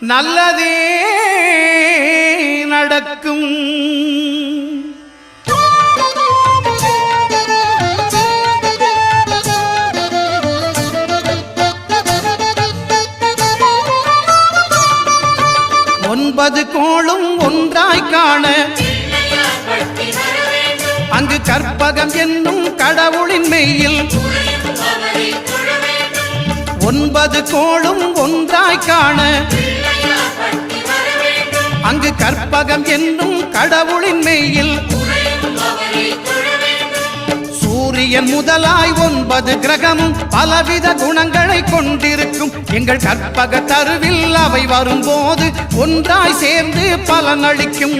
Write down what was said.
நல்லதே நடக்கும். 9 கோளும் ஒன்றாய் காண அங்கு கற்பகம் என்னும் கடவுளின் மெய்யில் 9 கோளும் ஒன்றாய் காண அங்கு கற்பகம் என்னும் கடவுளின் மெய்யில் சூரியன் முதலாய் 9 கிரகமும் பலவித குணங்களை கொண்டிருக்கும். எங்கள் கற்பக தருவில் அவை வரும்போது ஒன்றாய் சேர்ந்து பலனளிக்கும்.